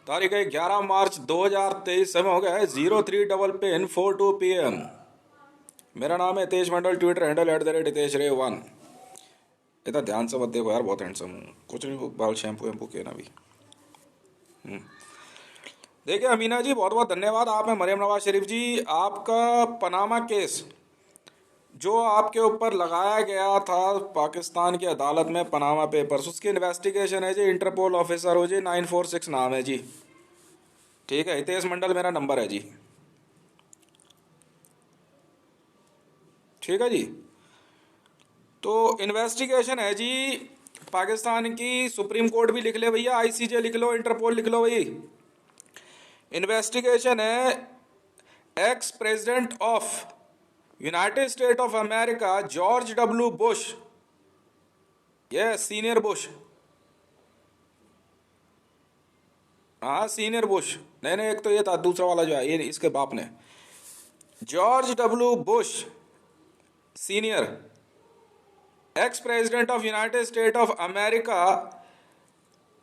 तारीख है 11 मार्च 2023। समय हो गया है 03 PM। मेरा नाम है हितेश मंडल। ट्विटर हैंडल @हितेश रे 1। इतना ध्यान से मत देखो यार, बहुत हैंडसम हूँ। कुछ नहीं, बाल शैम्पू वैम्पू के ना भी। देखिए अमीना जी, बहुत बहुत धन्यवाद। आप हैं मरियम नवाज शरीफ जी। आपका पनामा केस जो आपके ऊपर लगाया गया था पाकिस्तान की अदालत में, पनामा पेपर्स, उसकी इन्वेस्टिगेशन है जी। इंटरपोल ऑफिसर हो जी, 946 नाम है जी। ठीक है, हितेश मंडल मेरा नंबर है जी। ठीक है जी। तो इन्वेस्टिगेशन है जी पाकिस्तान की। सुप्रीम कोर्ट भी लिख ले भैया, ICJ लिख लो, इंटरपोल लिख लो भाई। इन्वेस्टिगेशन है ex president of United state of America George W Bush, ये सीनियर बुश, हाँ सीनियर बुश, नहीं नहीं, एक तो ये था, दूसरा वाला जो है ये इसके बाप ने, George W Bush senior, ex president of United state of America,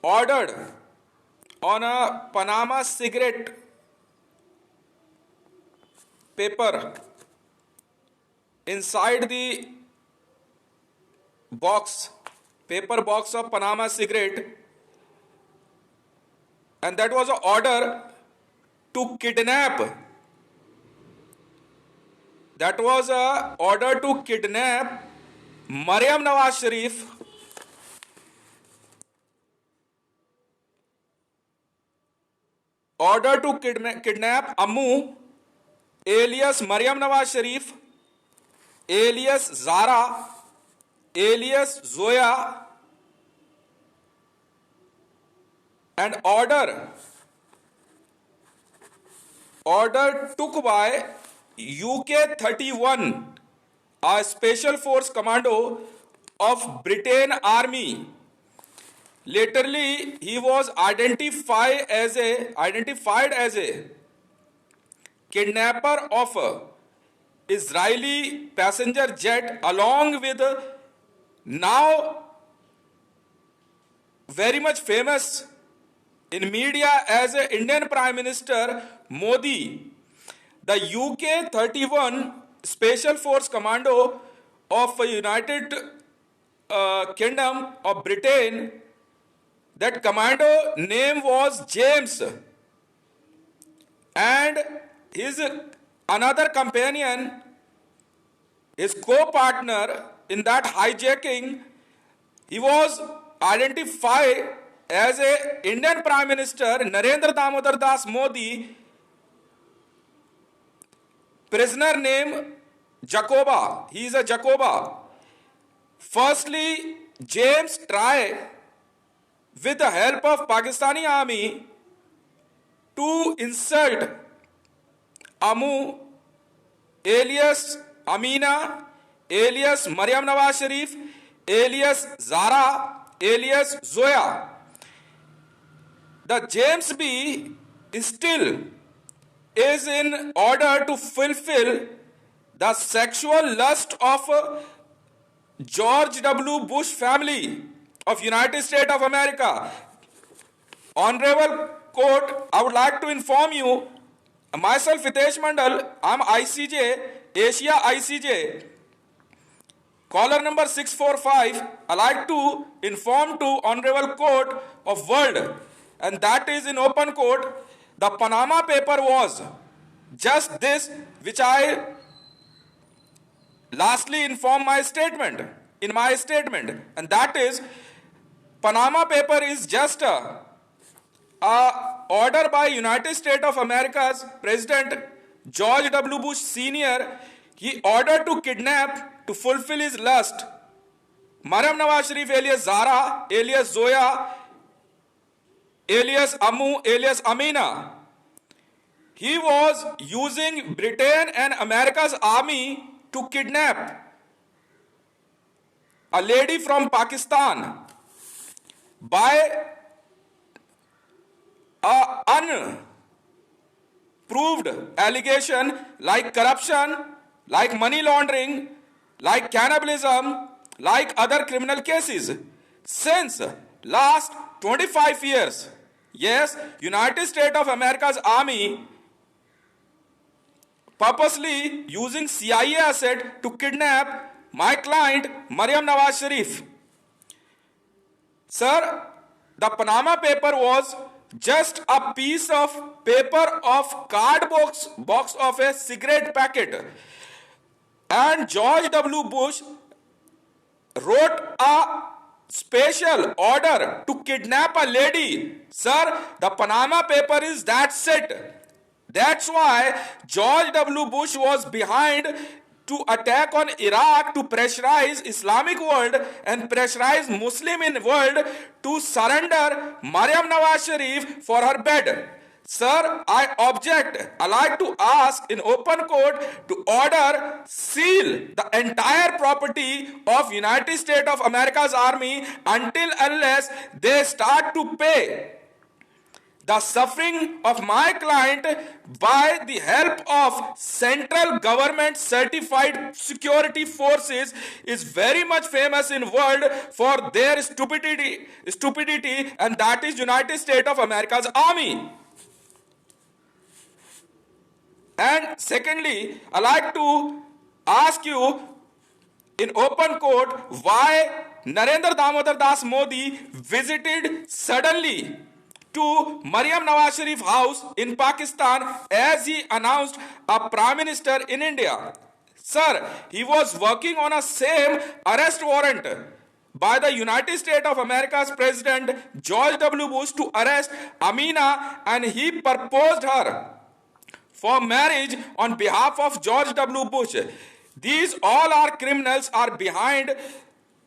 ordered on a Panama cigarette paper inside the paper box of Panama cigarette, and that was an order to kidnap. That was a order to kidnap Maryam Nawaz Sharif, order to kidnap Ammu alias Maryam Nawaz Sharif alias Zara alias Zoya, and order took by UK-31, a special force commando of Britain Army. Laterly he was identified as a kidnapper of a Israeli passenger jet, along with now very much famous in media as a Indian Prime Minister Modi. The UK-31 Special Force Commando of United Kingdom of Britain, that commando name was James, and his another companion, his co-partner in that hijacking, he was identified as a Indian Prime Minister Narendra Damodar Das Modi, prisoner name Jacoba. He is a Jacoba. Firstly, James tried with the help of Pakistani army to insult Ammu alias Amina alias Maryam Nawaz Sharif alias Zara alias Zoya. The James B still is in order to fulfill the sexual lust of George W. Bush family of United States of America. Honorable Court, I would like to inform you, myself Hitesh Mandal, I am ICJ, Asia ICJ. Caller number 645, I like to inform to Honorable Court of World, and that is in open court. The Panama paper was just this, which I lastly inform in my statement, and that is Panama paper is just a order by United States of America's President George W. Bush Sr. He ordered to kidnap to fulfill his lust Maryam Nawaz Sharif alias Zara alias Zoya alias Ammu alias Amina. He was using Britain and America's army to kidnap a lady from Pakistan by a unproved allegation like corruption, like money laundering, like cannibalism, like other criminal cases. Since last 25 years, Yes, United States of America's army purposely using CIA asset to kidnap my client Maryam Nawaz Sharif. Sir, the Panama paper was just a piece of paper of card box of a cigarette packet. And George W. Bush wrote a special order to kidnap a lady. Sir, the Panama paper is that set. That's why George W. Bush was behind to attack on Iraq to pressurize Islamic world and pressurize Muslim in world to surrender Maryam Nawaz Sharif for her bed. Sir, I object. I like to ask in open court to order seal the entire property of United States of America's army until unless they start to pay the suffering of my client by the help of central government certified security forces is very much famous in world for their stupidity, and that is United States of America's army. And secondly, I like to ask you in open court why Narendra Damodar Das Modi visited suddenly to Maryam Nawaz Sharif house in Pakistan as he announced a prime minister in India. Sir, he was working on a same arrest warrant by the United States of America's President George W. Bush to arrest Amina, and he proposed her for marriage on behalf of George W. Bush. These all are criminals are behind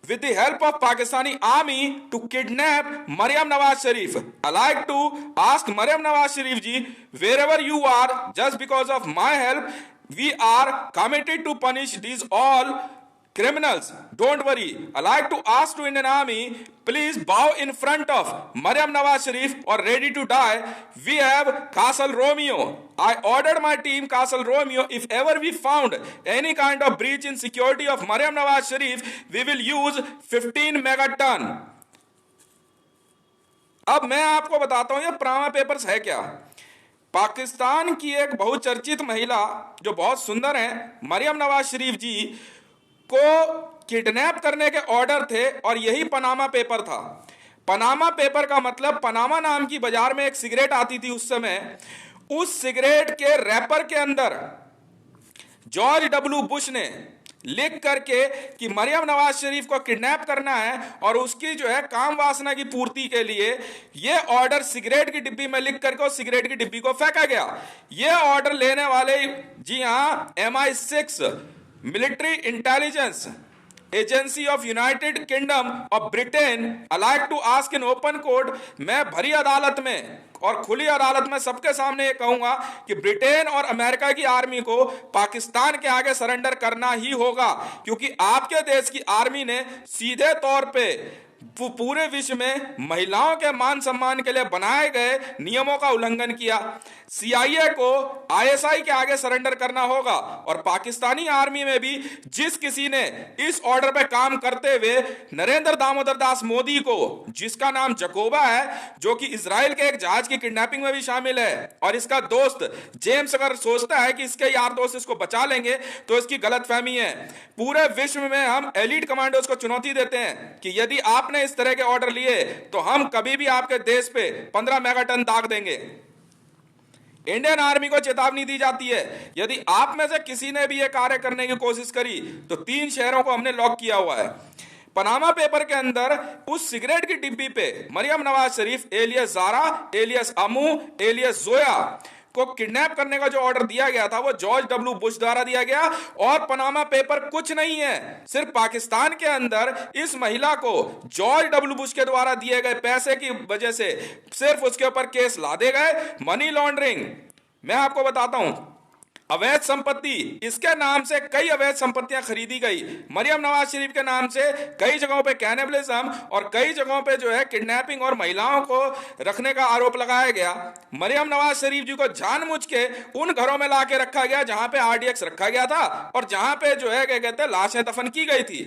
with the help of Pakistani army to kidnap Maryam Nawaz Sharif. I like to ask Maryam Nawaz Sharif ji, wherever you are, just because of my help, we are committed to punish these all criminals. Don't worry. I like to ask to Indian Army, please bow in front of Maryam Nawaz Sharif or ready to die. We have Castle Romeo. I ordered my team Castle Romeo. If ever we found any kind of breach in security of Maryam Nawaz Sharif, we will use 15 megaton. अब मैं आपको बताता हूं ये Panama papers है क्या। पाकिस्तान की एक बहुचर्चित महिला जो बहुत सुंदर है, मरियम नवाज शरीफ जी को किडनैप करने के ऑर्डर थे और यही पनामा पेपर था। पनामा पेपर का मतलब पनामा नाम की बाजार में एक सिगरेट आती थी उस समय, उस सिगरेट के रैपर के अंदर जॉर्ज डब्ल्यू बुश ने लिख करके कि मरियम नवाज शरीफ को किडनैप करना है और उसकी जो है काम वासना की पूर्ति के लिए ये ऑर्डर सिगरेट की डिब्बी में लिख करके उस सिगरेट की डिब्बी को फेंका गया। ये ऑर्डर लेने वाले जी हां MI6 military intelligence agency of United Kingdom of Britain. I like to ask in open court, मैं भरी अदालत में और खुली अदालत में सबके सामने ये कहूंगा कि ब्रिटेन और अमेरिका की आर्मी को पाकिस्तान के आगे सरेंडर करना ही होगा, क्योंकि आपके देश की आर्मी ने सीधे तौर पे पूरे विश्व में महिलाओं के मान सम्मान के लिए बनाए गए नियमों का उल्लंघन किया। CIA को ISI के आगे सरेंडर करना होगा और पाकिस्तानी आर्मी में भी जिस किसी ने इस ऑर्डर पे काम करते हुए नरेंद्र दामोदर दास मोदी को, जिसका नाम जकोबा है, जो कि इजराइल के एक जहाज की किडनैपिंग में भी शामिल है, और इसका दोस्त जेम्स अगर सोचता है कि इसके यार दोस्त इसको बचा लेंगे तो इसकी गलतफहमी है। पूरे विश्व में हम एलीट कमांडोज को चुनौती देते हैं कि यदि आपने इस तरह के ऑर्डर लिए तो हम कभी भी आपके देश पे 15 मेगाटन दाग देंगे। इंडियन आर्मी को चेतावनी दी जाती है, यदि आप में से किसी ने भी यह कार्य करने की कोशिश करी तो 3 शहरों को हमने लॉक किया हुआ है। पनामा पेपर के अंदर उस सिगरेट की डिब्बी पे Maryam Nawaz Sharif alias Zara, alias Amu, alias Zoya को किडनैप करने का जो ऑर्डर दिया गया था वो जॉर्ज डब्ल्यू बुश द्वारा दिया गया। और पनामा पेपर कुछ नहीं है, सिर्फ पाकिस्तान के अंदर इस महिला को जॉर्ज डब्ल्यू बुश के द्वारा दिए गए पैसे की वजह से सिर्फ उसके ऊपर केस लादे गए, मनी लॉन्ड्रिंग। मैं आपको बताता हूं, अवैध संपत्ति, इसके नाम से कई अवैध संपत्तियां खरीदी गई। मरियम नवाज शरीफ के नाम से कई जगहों पे कैनिबलिज्म और कई जगहों पे जो है किडनैपिंग और महिलाओं को रखने का आरोप लगाया गया। मरियम नवाज शरीफ जी को जानबूझ के उन घरों में लाके रखा गया जहां पे आरडीएक्स रखा गया था और जहां पे जो है क्या कहते हैं लाशें दफन की गई थी।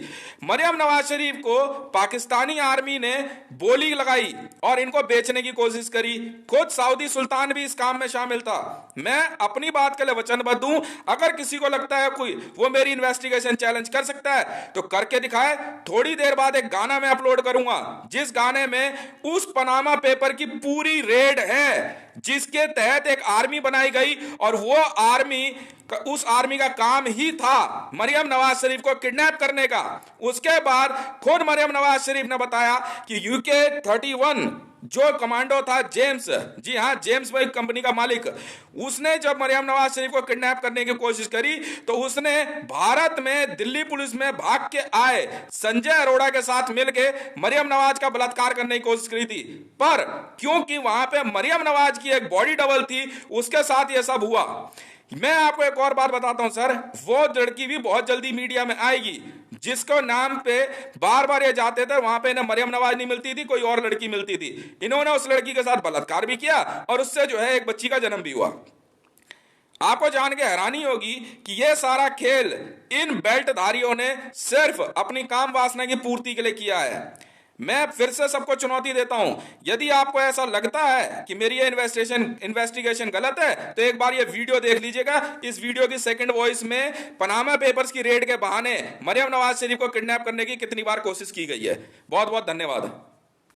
मरियम नवाज शरीफ को पाकिस्तानी आर्मी ने बोली लगाई और इनको बेचने की कोशिश करी। खुद सऊदी सुल्तान भी इस काम में शामिल था। मैं अपनी बात के लिए वचनबद्ध हूं। अगर किसी को लगता है कोई वो मेरी इन्वेस्टिगेशन चैलेंज कर सकता है तो करके दिखाए। थोड़ी देर बाद एक गाना मैं अपलोड करूंगा जिस गाने में उस पनामा पेपर की पूरी रेड है जिसके तहत एक आर्मी बनाई गई और वो आर्मी उस आर्मी का काम ही था मरियम नवाज शरीफ को किडनैप करने का। उसके बाद खुद मरियम नवाज शरीफ ने बताया कि यूके 31 जो कमांडो था जेम्स, जी हां जेम्स भाई कंपनी का मालिक, उसने जब मरियम नवाज शरीफ को किडनैप करने की कोशिश करी तो उसने भारत में दिल्ली पुलिस में भाग के आए संजय अरोड़ा के साथ मिलकर मरियम नवाज का बलात्कार करने की कोशिश करी थी। पर क्योंकि वहां पे मरियम नवाज की एक बॉडी डबल थी उसके साथ यह सब हुआ। मैं आपको एक और बात बताता हूं सर, वो लड़की भी बहुत जल्दी मीडिया में आएगी जिसको नाम पे बार बार ये जाते थे वहां पे इन्हें मरियम नवाज नहीं मिलती थी, कोई और लड़की मिलती थी। इन्होंने उस लड़की के साथ बलात्कार भी किया और उससे जो है एक बच्ची का जन्म भी हुआ। आपको जान के हैरानी होगी कि यह सारा खेल इन बेल्टधारियों ने सिर्फ अपनी काम वासना की पूर्ति के लिए किया है। मैं फिर से सबको चुनौती देता हूं, यदि आपको ऐसा लगता है कि मेरी ये इन्वेस्टिगेशन गलत है तो एक बार ये वीडियो देख लीजिएगा। इस वीडियो की सेकंड वॉइस में पनामा पेपर्स की रेड के बहाने मरियम नवाज शरीफ को किडनैप करने की कितनी बार कोशिश की गई है। बहुत बहुत धन्यवाद।